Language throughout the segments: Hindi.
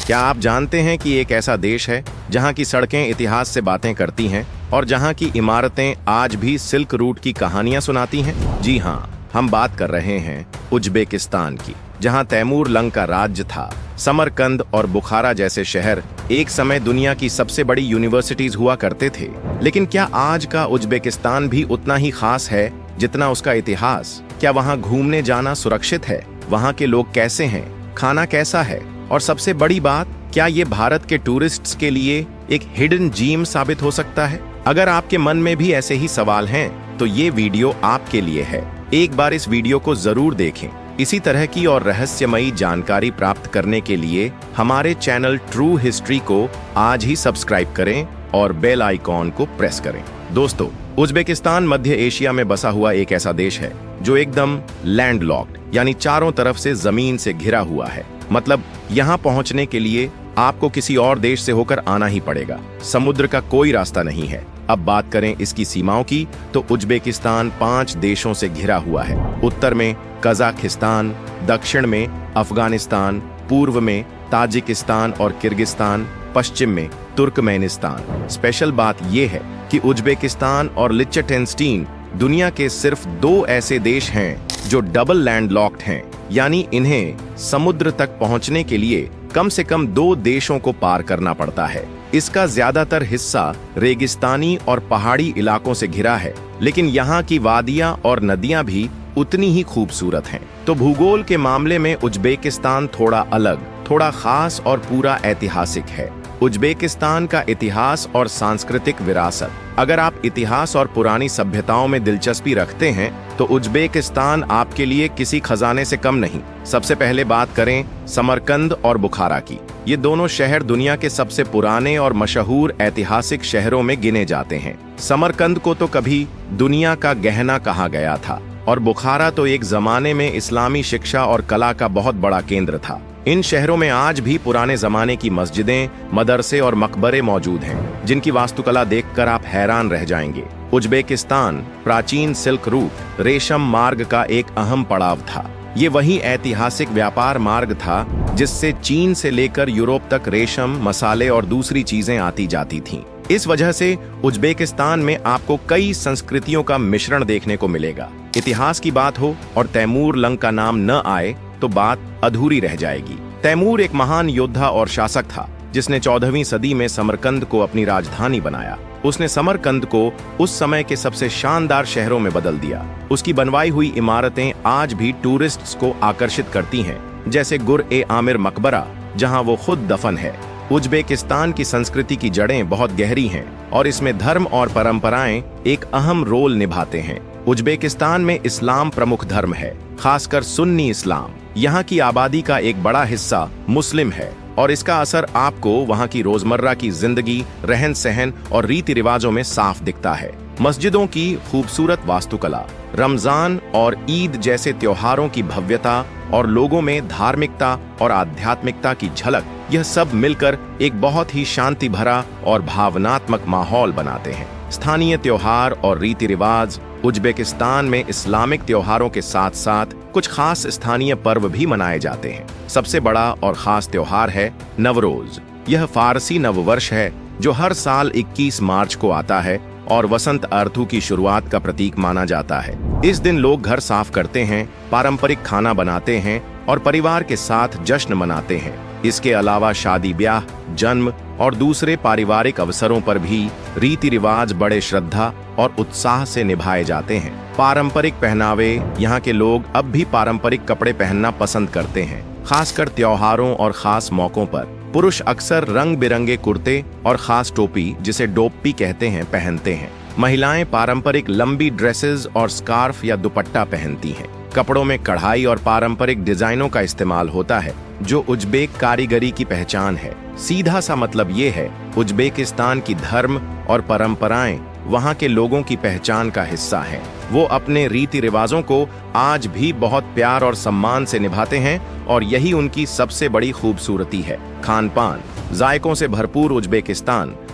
क्या आप जानते हैं कि एक ऐसा देश है जहां की सड़कें इतिहास से बातें करती हैं और जहां की इमारतें आज भी सिल्क रूट की कहानियां सुनाती हैं? जी हाँ, हम बात कर रहे हैं उज्बेकिस्तान की, जहां तैमूर लंग का राज्य था। समरकंद और बुखारा जैसे शहर एक समय दुनिया की सबसे बड़ी यूनिवर्सिटीज हुआ करते थे। लेकिन क्या आज का उज्बेकिस्तान भी उतना ही खास है जितना उसका इतिहास? क्या वहां घूमने जाना सुरक्षित है? वहां के लोग कैसे हैं? खाना कैसा है? और सबसे बड़ी बात, क्या ये भारत के टूरिस्ट्स के लिए एक हिडन जीम साबित हो सकता है? अगर आपके मन में भी ऐसे ही सवाल हैं, तो ये वीडियो आपके लिए है। एक बार इस वीडियो को जरूर देखें। इसी तरह की और रहस्यमयी जानकारी प्राप्त करने के लिए हमारे चैनल ट्रू हिस्ट्री को आज ही सब्सक्राइब करें और बेल आइकॉन को प्रेस करें। दोस्तों, उज्बेकिस्तान मध्य एशिया में बसा हुआ एक ऐसा देश है जो एकदम लैंडलॉक्ड, यानी चारों तरफ से जमीन से घिरा हुआ है। मतलब यहाँ पहुँचने के लिए आपको किसी और देश से होकर आना ही पड़ेगा। समुद्र का कोई रास्ता नहीं है। अब बात करें इसकी सीमाओं की, तो उज्बेकिस्तान 5 देशों से घिरा हुआ है। उत्तर में कजाकिस्तान, दक्षिण में अफगानिस्तान, पूर्व में ताजिकिस्तान और किर्गिस्तान, पश्चिम में तुर्कमेनिस्तान। स्पेशल बात यह है कि उज्बेकिस्तान और लिechtenstein दुनिया के सिर्फ 2 ऐसे देश हैं जो डबल लैंडलॉक्ड हैं, यानी इन्हें समुद्र तक पहुंचने के लिए कम से कम 2 देशों को पार करना पड़ता है। इसका ज्यादातर हिस्सा रेगिस्तानी और पहाड़ी इलाकों से घिरा है, लेकिन यहाँ की वादियां और नदियां भी उतनी ही खूबसूरत हैं। तो भूगोल के मामले में उज्बेकिस्तान थोड़ा अलग, थोड़ा खास और पूरा ऐतिहासिक है। उज्बेकिस्तान का इतिहास और सांस्कृतिक विरासत। अगर आप इतिहास और पुरानी सभ्यताओं में दिलचस्पी रखते हैं, तो उज्बेकिस्तान आपके लिए किसी खजाने से कम नहीं। सबसे पहले बात करें समरकंद और बुखारा की। ये दोनों शहर दुनिया के सबसे पुराने और मशहूर ऐतिहासिक शहरों में गिने जाते हैं। समरकंद को तो कभी दुनिया का गहना कहा गया था, और बुखारा तो एक जमाने में इस्लामी शिक्षा और कला का बहुत बड़ा केंद्र था। इन शहरों में आज भी पुराने जमाने की मस्जिदें, मदरसे और मकबरे मौजूद हैं, जिनकी वास्तुकला देखकर आप हैरान रह जाएंगे। उज्बेकिस्तान प्राचीन सिल्क रूट, रेशम मार्ग का एक अहम पड़ाव था। ये वही ऐतिहासिक व्यापार मार्ग था जिससे चीन से लेकर यूरोप तक रेशम, मसाले और दूसरी चीजें आती जाती थीं। इस वजह से उज्बेकिस्तान में आपको कई संस्कृतियों का मिश्रण देखने को मिलेगा। इतिहास की बात हो और तैमूर लंग का नाम न आए तो बात अधूरी रह जाएगी। तैमूर एक महान योद्धा और शासक था, जिसने 14वीं सदी में समरकंद को अपनी राजधानी बनाया। उसने समरकंद को उस समय के सबसे शानदार शहरों में बदल दिया। उसकी बनवाई हुई इमारतें आज भी टूरिस्ट्स को आकर्षित करती हैं, जैसे गुर-ए-आमिर मकबरा, जहां वो खुद दफन है। उज्बेकिस्तान की संस्कृति की जड़ें बहुत गहरी हैं और इसमें धर्म और परंपराएं एक अहम रोल निभाते हैं। उज्बेकिस्तान में इस्लाम प्रमुख धर्म है, खासकर सुन्नी इस्लाम। यहाँ की आबादी का एक बड़ा हिस्सा मुस्लिम है और इसका असर आपको वहाँ की रोजमर्रा की जिंदगी, रहन सहन और रीति रिवाजों में साफ दिखता है। मस्जिदों की खूबसूरत वास्तुकला, रमजान और ईद जैसे त्योहारों की भव्यता और लोगों में धार्मिकता और आध्यात्मिकता की झलक, यह सब मिलकर एक बहुत ही शांति भरा और भावनात्मक माहौल बनाते हैं। स्थानीय त्योहार और रीति रिवाज। उज्बेकिस्तान में इस्लामिक त्योहारों के साथ साथ कुछ खास स्थानीय पर्व भी मनाए जाते हैं। सबसे बड़ा और खास त्योहार है नवरोज। यह फारसी नववर्ष है जो हर साल 21 मार्च को आता है और वसंत ऋतु की शुरुआत का प्रतीक माना जाता है। इस दिन लोग घर साफ करते हैं, पारंपरिक खाना बनाते हैं और परिवार के साथ जश्न मनाते हैं। इसके अलावा शादी ब्याह, जन्म और दूसरे पारिवारिक अवसरों पर भी रीति रिवाज बड़े श्रद्धा और उत्साह से निभाए जाते हैं। पारंपरिक पहनावे। यहाँ के लोग अब भी पारंपरिक कपड़े पहनना पसंद करते हैं, खासकर त्योहारों और खास मौकों पर। पुरुष अक्सर रंग बिरंगे कुर्ते और खास टोपी, जिसे डोप्पी कहते हैं, पहनते हैं। महिलाएं पारंपरिक लंबी ड्रेसेस और स्कार्फ या दुपट्टा पहनती हैं। कपड़ों में कढ़ाई और पारंपरिक डिजाइनों का इस्तेमाल होता है, जो उज्बेक कारीगरी की पहचान है। सीधा सा मतलब ये है, उज्बेकिस्तान की धर्म और परंपराएं वहाँ के लोगों की पहचान का हिस्सा हैं। वो अपने रीति रिवाजों को आज भी बहुत प्यार और सम्मान से निभाते हैं और यही उनकी सबसे बड़ी खूबसूरती है। खान पान। जायकों से भरपूर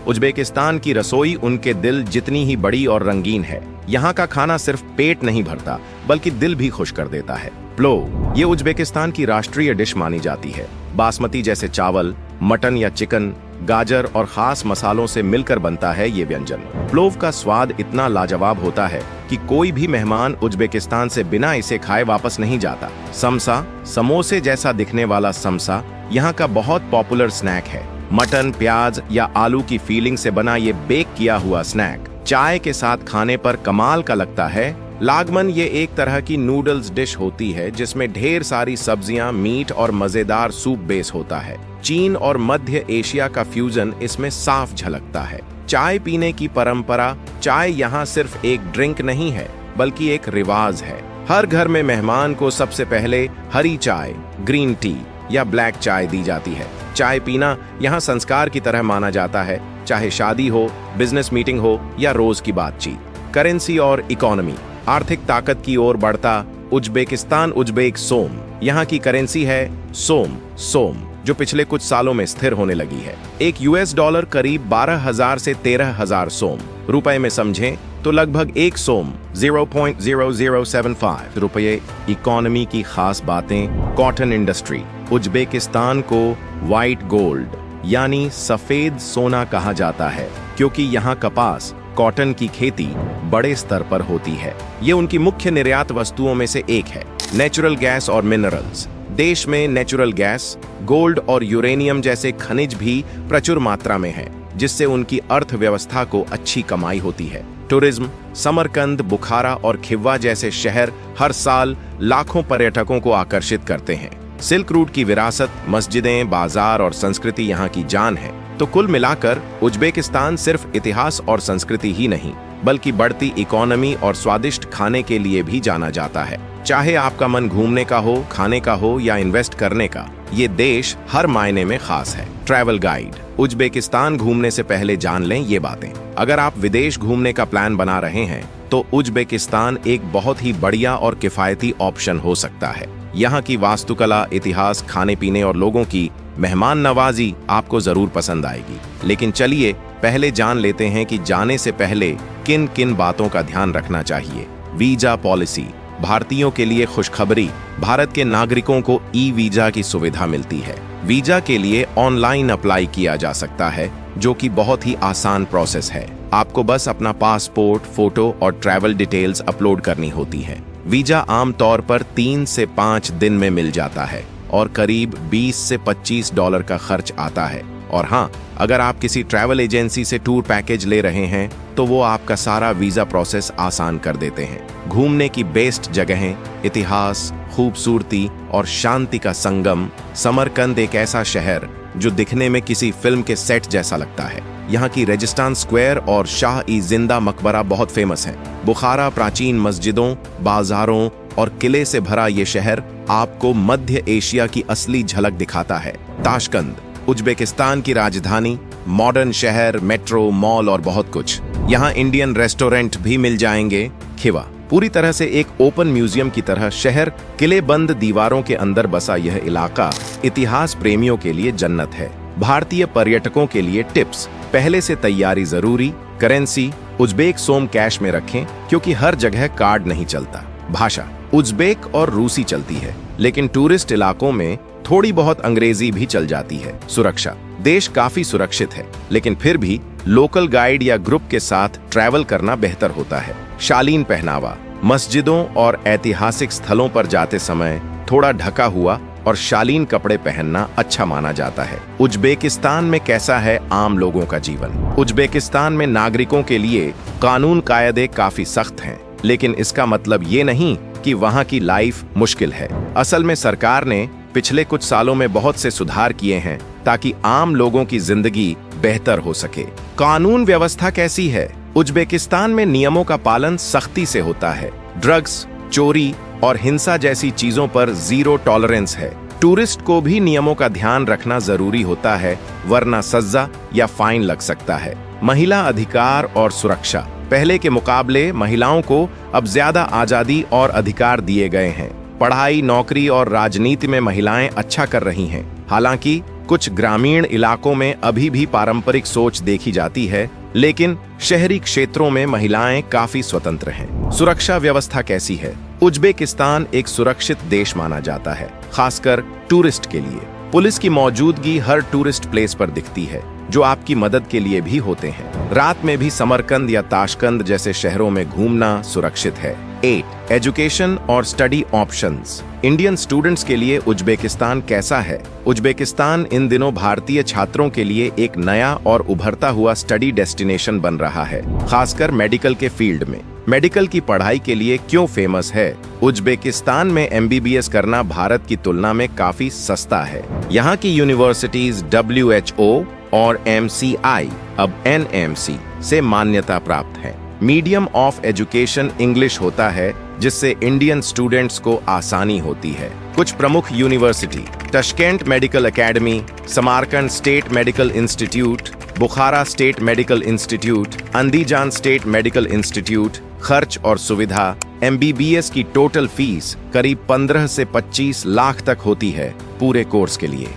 उज्बेकिस्तान की रसोई उनके दिल जितनी ही बड़ी और रंगीन है। यहाँ का खाना सिर्फ पेट नहीं भरता, बल्कि दिल भी खुश कर देता है। प्लो, ये उज्बेकिस्तान की राष्ट्रीय डिश मानी जाती है। बासमती जैसे चावल, मटन या चिकन, गाजर और खास मसालों से मिलकर बनता है ये व्यंजन। प्लोव का स्वाद इतना लाजवाब होता है कि कोई भी मेहमान उज्बेकिस्तान से बिना इसे खाए वापस नहीं जाता। समसा, समोसे जैसा दिखने वाला समसा यहाँ का बहुत पॉपुलर स्नैक है। मटन, प्याज या आलू की फीलिंग से बना ये बेक किया हुआ स्नैक चाय के साथ खाने पर कमाल का लगता है। लागमन ये एक तरह की नूडल्स डिश होती है जिसमें ढेर सारी सब्जियां, मीट और मजेदार सूप बेस होता है। चीन और मध्य एशिया का फ्यूजन इसमें साफ झलकता है। चाय पीने की परंपरा। चाय यहाँ सिर्फ एक ड्रिंक नहीं है बल्कि एक रिवाज है। हर घर में मेहमान को सबसे पहले हरी चाय, ग्रीन टी या ब्लैक चाय दी जाती है। चाय पीना यहाँ संस्कार की तरह माना जाता है, चाहे शादी हो, बिजनेस मीटिंग हो या रोज की बातचीत। करेंसी और इकोनॉमी। आर्थिक ताकत की ओर बढ़ता उज्बेकिस्तान। उज्बेक सोम यहाँ की करेंसी है। सोम जो पिछले कुछ सालों में स्थिर होने लगी है। एक यूएस डॉलर करीब 12,000 से 13,000 सोम। रुपए में समझें तो लगभग एक सोम 0.0075 रुपये। इकोनॉमी की खास बातें। Cotton industry. उज्बेकिस्तान को व्हाइट गोल्ड यानी सफेद सोना कहा जाता है क्योंकि यहाँ कपास, कॉटन की खेती बड़े स्तर पर होती है। ये उनकी मुख्य निर्यात वस्तुओं में से एक है। नेचुरल गैस और मिनरल्स। देश में नेचुरल गैस, गोल्ड और यूरेनियम जैसे खनिज भी प्रचुर मात्रा में है, जिससे उनकी अर्थव्यवस्था को अच्छी कमाई होती है। टूरिज्म। समरकंद, बुखारा और खिवा जैसे शहर हर साल लाखों पर्यटकों को आकर्षित करते हैं। सिल्क रूट की विरासत, मस्जिदें, बाजार और संस्कृति यहाँ की जान है। तो कुल मिलाकर उज्बेकिस्तान सिर्फ इतिहास और संस्कृति ही नहीं बल्कि बढ़ती इकोनॉमी और स्वादिष्ट खाने के लिए भी जाना जाता है। चाहे आपका मन घूमने का हो, खाने का हो या इन्वेस्ट करने का, ये देश हर मायने में खास है। Travel guide. उज्बेकिस्तान घूमने से पहले जान लें ये बातें। अगर आप विदेश घूमने का प्लान बना रहे हैं तो उज्बेकिस्तान एक बहुत ही बढ़िया और किफायती ऑप्शन हो सकता है। यहाँ की वास्तुकला, इतिहास, खाने पीने और लोगों की मेहमान नवाजी आपको जरूर पसंद आएगी। लेकिन चलिए पहले जान लेते हैं कि जाने से पहले किन किन बातों का ध्यान रखना चाहिए। Visa policy. भारतीयों के लिए खुशखबरी। भारत के नागरिकों को ई वीजा की सुविधा मिलती है। वीजा के लिए ऑनलाइन अप्लाई किया जा सकता है, जो कि बहुत ही आसान प्रोसेस है। आपको बस अपना पासपोर्ट, फोटो और ट्रैवल डिटेल्स अपलोड करनी होती है। वीजा आमतौर पर 3 से 5 दिन में मिल जाता है और करीब 20 से 25 डॉलर का खर्च आता है। और हाँ, अगर आप किसी ट्रैवल एजेंसी से टूर पैकेज ले रहे हैं तो वो आपका सारा वीजा प्रोसेस आसान कर देते हैं। घूमने की बेस्ट जगहें। इतिहास, खूबसूरती और शांति का संगम। समरकंद एक ऐसा शहर जो दिखने में किसी फिल्म के सेट जैसा लगता है। यहाँ की रेगिस्तान स्क्वायर और शाह-ई-जिंदा मकबरा बहुत फेमस है। बुखारा प्राचीन मस्जिदों, बाजारों और किले से भरा ये शहर आपको मध्य एशिया की असली झलक दिखाता है। ताशकंद उज्बेकिस्तान की राजधानी, मॉडर्न शहर, मेट्रो, मॉल और बहुत कुछ। यहाँ इंडियन रेस्टोरेंट भी मिल जाएंगे। खिवा पूरी तरह से एक ओपन म्यूजियम की तरह शहर, किलेबंद दीवारों के अंदर बसा यह इलाका इतिहास प्रेमियों के लिए जन्नत है। भारतीय पर्यटकों के लिए टिप्स। पहले से तैयारी जरूरी। करेंसी उज्बेक सोम कैश में रखें क्योंकि हर जगह कार्ड नहीं चलता। भाषा उज्बेक और रूसी चलती है, लेकिन टूरिस्ट इलाकों में थोड़ी बहुत अंग्रेजी भी चल जाती है। सुरक्षा देश काफी सुरक्षित है, लेकिन फिर भी लोकल गाइड या ग्रुप के साथ ट्रैवल करना बेहतर होता है। शालीन पहनावा मस्जिदों और ऐतिहासिक स्थलों पर जाते समय थोड़ा ढका हुआ और शालीन कपड़े पहनना अच्छा माना जाता है। उज्बेकिस्तान में कैसा है आम लोगों का जीवन? उज्बेकिस्तान में नागरिकों के लिए कानून कायदे काफी सख्त हैं, लेकिन इसका मतलब ये नहीं कि वहाँ की लाइफ मुश्किल है। असल में सरकार ने पिछले कुछ सालों में बहुत से सुधार किए हैं ताकि आम लोगों की जिंदगी बेहतर हो सके। कानून व्यवस्था कैसी है? उज्बेकिस्तान में नियमों का पालन सख्ती से होता है। ड्रग्स, चोरी और हिंसा जैसी चीजों पर जीरो टॉलरेंस है। टूरिस्ट को भी नियमों का ध्यान रखना जरूरी होता है, वरना सजा या फाइन लग सकता है। महिला अधिकार और सुरक्षा पहले के मुकाबले महिलाओं को अब ज्यादा आजादी और अधिकार दिए गए हैं। पढ़ाई, नौकरी और राजनीति में महिलाएं अच्छा कर रही हैं। हालांकि कुछ ग्रामीण इलाकों में अभी भी पारंपरिक सोच देखी जाती है, लेकिन शहरी क्षेत्रों में महिलाएं काफी स्वतंत्र हैं। सुरक्षा व्यवस्था कैसी है? उज्बेकिस्तान एक सुरक्षित देश माना जाता है, खासकर टूरिस्ट के लिए। पुलिस की मौजूदगी हर टूरिस्ट प्लेस पर दिखती है, जो आपकी मदद के लिए भी होते हैं। रात में भी समरकंद या ताशकंद जैसे शहरों में घूमना सुरक्षित है। 8. एजुकेशन और स्टडी ऑप्शंस। इंडियन स्टूडेंट्स के लिए उज्बेकिस्तान कैसा है? उज्बेकिस्तान इन दिनों भारतीय छात्रों के लिए एक नया और उभरता हुआ स्टडी डेस्टिनेशन बन रहा है, खासकर मेडिकल के फील्ड में। मेडिकल की पढ़ाई के लिए क्यों फेमस है? उज्बेकिस्तान में MBBS करना भारत की तुलना में काफी सस्ता है। यहाँ की यूनिवर्सिटीज WHO और MCI अब NMC से मान्यता प्राप्त है। मीडियम ऑफ एजुकेशन इंग्लिश होता है, जिससे इंडियन स्टूडेंट्स को आसानी होती है। कुछ प्रमुख university: Tashkent medical academy, Samarkand state medical institute, Bukhara state medical institute, Andijan state medical institute. खर्च और सुविधा: MBBS की टोटल फीस करीब 15 से 25 लाख तक होती है पूरे कोर्स के लिए।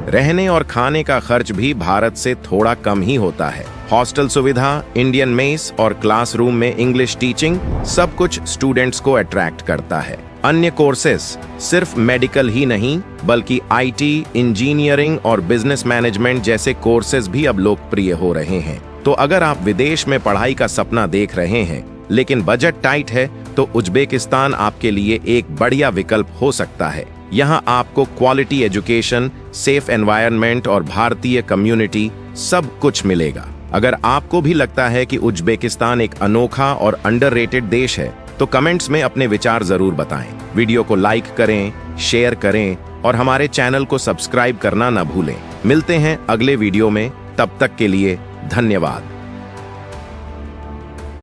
रहने और खाने का खर्च भी भारत से थोड़ा कम ही होता है। हॉस्टल सुविधा, इंडियन मेस और क्लासरूम में इंग्लिश टीचिंग, सब कुछ स्टूडेंट्स को अट्रैक्ट करता है। अन्य कोर्सेस सिर्फ मेडिकल ही नहीं, बल्कि IT, इंजीनियरिंग और बिजनेस मैनेजमेंट जैसे कोर्सेज भी अब लोकप्रिय हो रहे हैं। तो अगर आप विदेश में पढ़ाई का सपना देख रहे हैं लेकिन बजट टाइट है, तो उज्बेकिस्तान आपके लिए एक बढ़िया विकल्प हो सकता है। यहाँ आपको क्वालिटी एजुकेशन, सेफ एनवायरनमेंट और भारतीय कम्युनिटी सब कुछ मिलेगा। अगर आपको भी लगता है कि उज्बेकिस्तान एक अनोखा और अंडररेटेड देश है, तो कमेंट्स में अपने विचार जरूर बताएं। वीडियो को लाइक करें, शेयर करें और हमारे चैनल को सब्सक्राइब करना न भूलें। मिलते हैं अगले वीडियो में, तब तक के लिए धन्यवाद।